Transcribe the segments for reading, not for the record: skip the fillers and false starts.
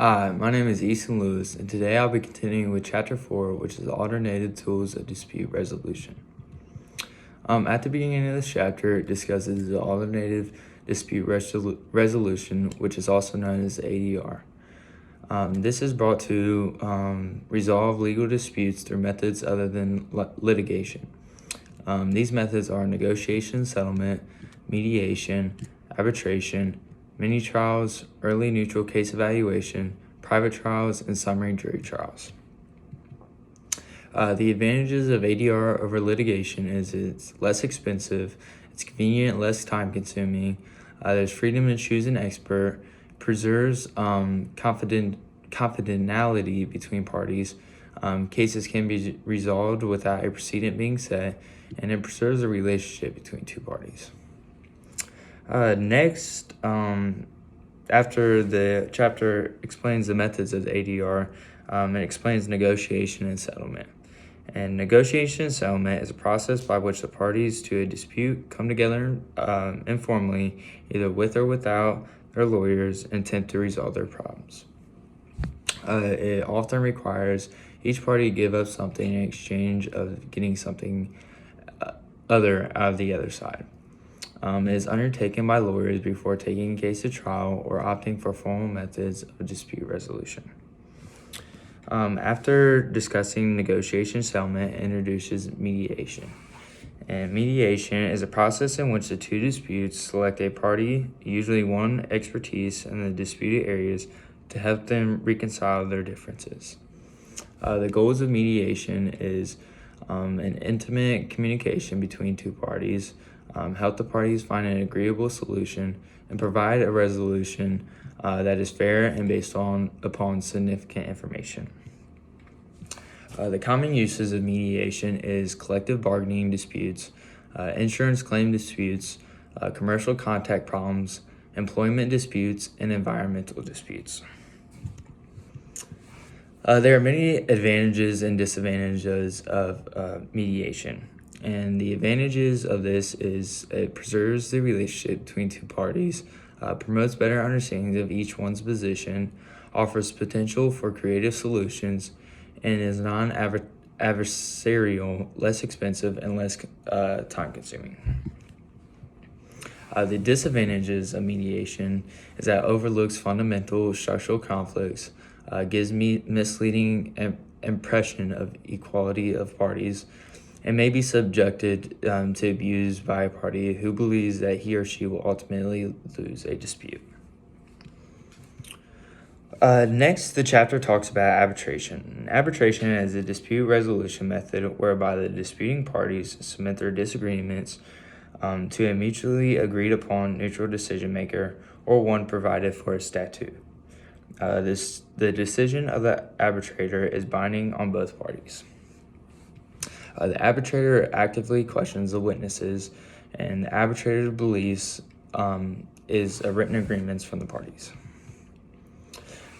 Hi, my name is Easton Lewis, and today I'll be continuing with Chapter 4, which is Alternative Tools of Dispute Resolution. At the beginning of this chapter, it discusses the Alternative Dispute Resolution, which is also known as ADR. This is brought to resolve legal disputes through methods other than litigation. These methods are negotiation, settlement, mediation, arbitration, mini trials, early neutral case evaluation, private trials, and summary jury trials. The advantages of ADR over litigation is it's less expensive, it's convenient, less time consuming, there's freedom to choose an expert, preserves confidentiality between parties, cases can be resolved without a precedent being set, and it preserves a relationship between two parties. Next, after the chapter explains the methods of the ADR, it explains negotiation and settlement. And negotiation and settlement is a process by which the parties to a dispute come together informally, either with or without their lawyers, and attempt to resolve their problems. It often requires each party to give up something in exchange of getting something other out of the other side. It is undertaken by lawyers before taking a case to trial or opting for formal methods of dispute resolution. After discussing negotiation, settlement introduces mediation. And mediation is a process in which the two disputes select a party, usually one expertise in the disputed areas, to help them reconcile their differences. The goals of mediation is an intimate communication between two parties, help the parties find an agreeable solution, and provide a resolution that is fair and based upon significant information. The common uses of mediation is collective bargaining disputes, insurance claim disputes, commercial contract problems, employment disputes, and environmental disputes. There are many advantages and disadvantages of mediation. And the advantages of this is it preserves the relationship between two parties, promotes better understanding of each one's position, offers potential for creative solutions, and is non-adversarial, less expensive, and less time-consuming. The disadvantages of mediation is that it overlooks fundamental structural conflicts, gives me misleading impression of equality of parties, and may be subjected to abuse by a party who believes that he or she will ultimately lose a dispute. Next, the chapter talks about arbitration. Arbitration is a dispute resolution method whereby the disputing parties submit their disagreements to a mutually agreed upon neutral decision maker or one provided for a statute. The decision of the arbitrator is binding on both parties. The arbitrator actively questions the witnesses, and the arbitrator's beliefs is a written agreements from the parties.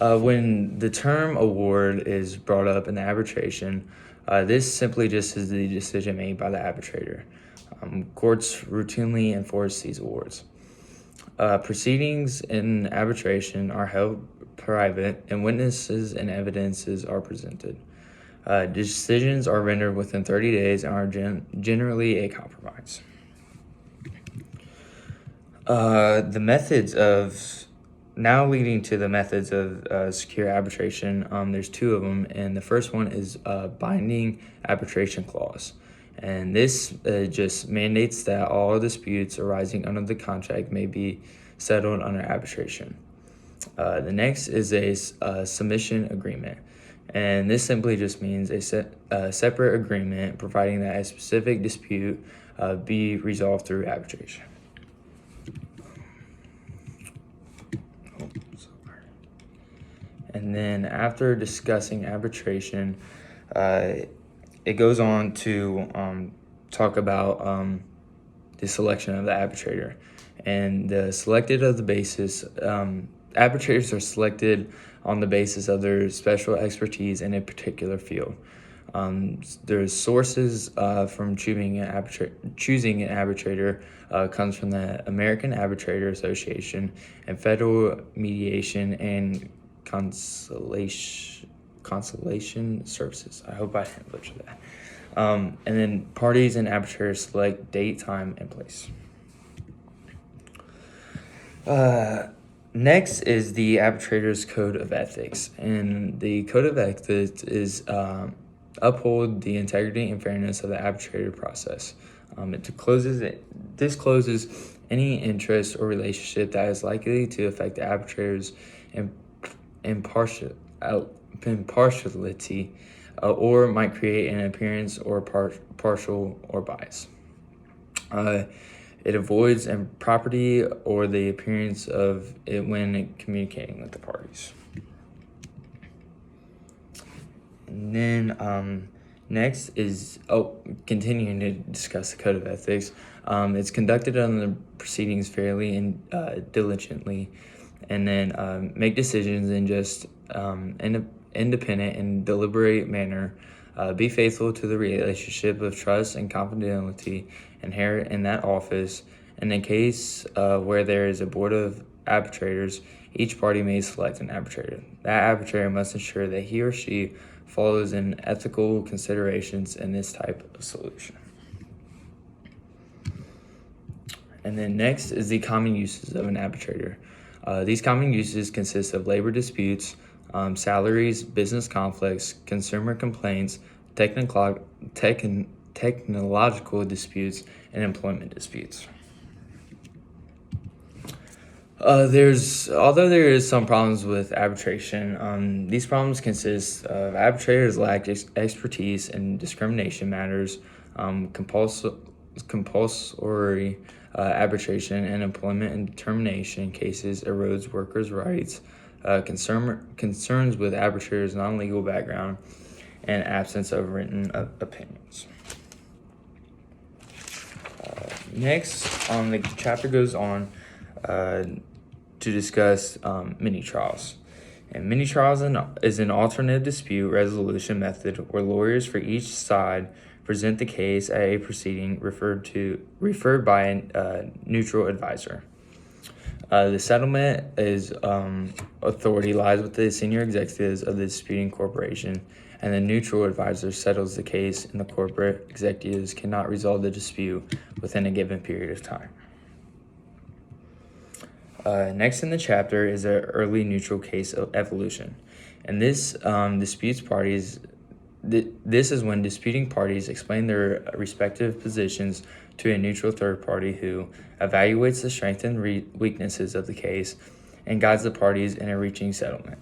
When the term award is brought up in the arbitration, this simply just is the decision made by the arbitrator. Courts routinely enforce these awards. Proceedings in arbitration are held private, and witnesses and evidences are presented. Decisions are rendered within 30 days and are generally a compromise. Leading to the methods of secure arbitration, there's two of them, and the first one is binding arbitration clause. And this just mandates that all disputes arising under the contract may be settled under arbitration. The next is a submission agreement. And this simply just means a separate agreement providing that a specific dispute be resolved through arbitration. And then after discussing arbitration, it goes on to talk about the selection of the arbitrator. And arbitrators are selected on the basis of their special expertise in a particular field. There's sources from choosing an arbitrator comes from the American Arbitrator Association and Federal Mediation and consolation services. I hope I didn't butcher that. And then parties and arbitrators select date, time, and place. Next is the arbitrator's code of ethics, and the code of ethics is uphold the integrity and fairness of the arbitrator process. It discloses any interest or relationship that is likely to affect the arbitrator's impartiality or might create an appearance or partial or bias. It avoids impropriety or the appearance of it when communicating with the parties. And then next is, continuing to discuss the code of ethics. It's conducted on the proceedings fairly and diligently, and then make decisions in just independent and deliberate manner. Be faithful to the relationship of trust and confidentiality inherent in that office. In a case where there is a board of arbitrators, each party may select an arbitrator. That arbitrator must ensure that he or she follows in ethical considerations in this type of solution. And then next is the common uses of an arbitrator. These common uses consist of labor disputes, salaries, business conflicts, consumer complaints, technological disputes, and employment disputes. Although there is some problems with arbitration, these problems consist of arbitrators lack expertise in discrimination matters, compulsory arbitration and employment and termination cases erodes workers' rights, concerns with arbitrators' non-legal background, and absence of written opinions. Next, the chapter goes on to discuss mini trials. And mini trials is an alternative dispute resolution method where lawyers for each side present the case at a proceeding referred by a neutral advisor. The settlement authority lies with the senior executives of the disputing corporation, and the neutral advisor settles the case, and the corporate executives cannot resolve the dispute within a given period of time. Next in the chapter is an early neutral case of evolution, and this This is when disputing parties explain their respective positions to a neutral third party who evaluates the strengths and weaknesses of the case and guides the parties in a reaching settlement.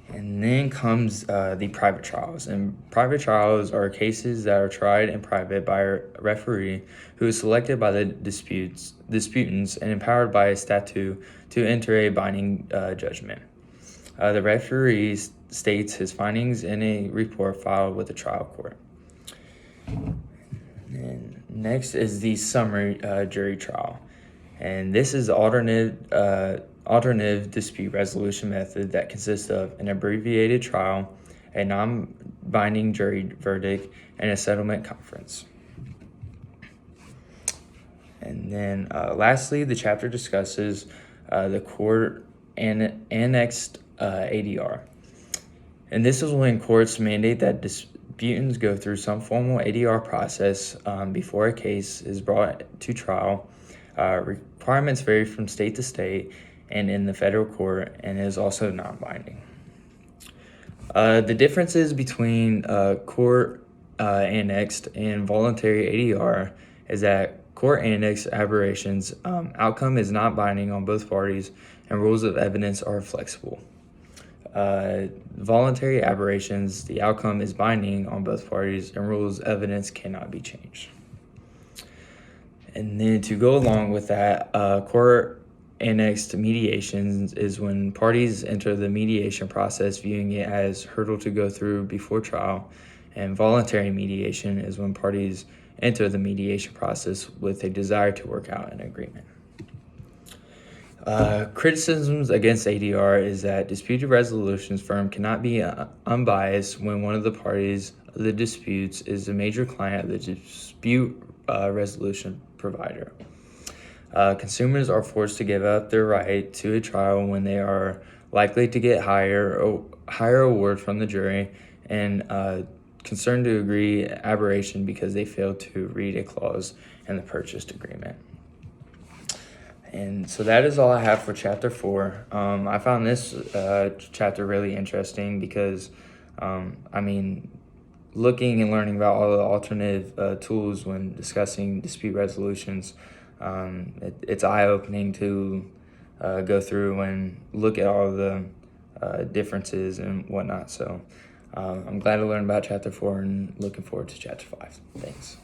And then comes the private trials. And private trials are cases that are tried in private by a referee who is selected by the disputants and empowered by a statute to enter a binding judgment. The referee states his findings in a report filed with the trial court. And next is the summary jury trial. And this is alternative dispute resolution method that consists of an abbreviated trial, a non-binding jury verdict, and a settlement conference. And then lastly, the chapter discusses the court annexed ADR. And this is when courts mandate that disputants go through some formal ADR process before a case is brought to trial. Requirements vary from state to state and in the federal court, and is also non-binding. The differences between court annexed and voluntary ADR is that court annexed aberrations outcome is not binding on both parties, and rules of evidence are flexible. Voluntary aberrations, the outcome is binding on both parties, and rules of evidence cannot be changed. And then to go along with that, court annexed mediations is when parties enter the mediation process viewing it as hurdle to go through before trial, and voluntary mediation is when parties enter the mediation process with a desire to work out an agreement. Criticisms against ADR is that disputed resolutions firm cannot be unbiased when one of the parties of the disputes is a major client of the dispute resolution provider. Consumers are forced to give up their right to a trial when they are likely to get higher award from the jury, and concerned to agree aberration because they failed to read a clause in the purchase agreement. And so that is all I have for chapter 4. I found this chapter really interesting because, looking and learning about all the alternative tools when discussing dispute resolutions, it's eye-opening to go through and look at all the differences and whatnot. So I'm glad to learn about chapter 4 and looking forward to chapter 5. Thanks.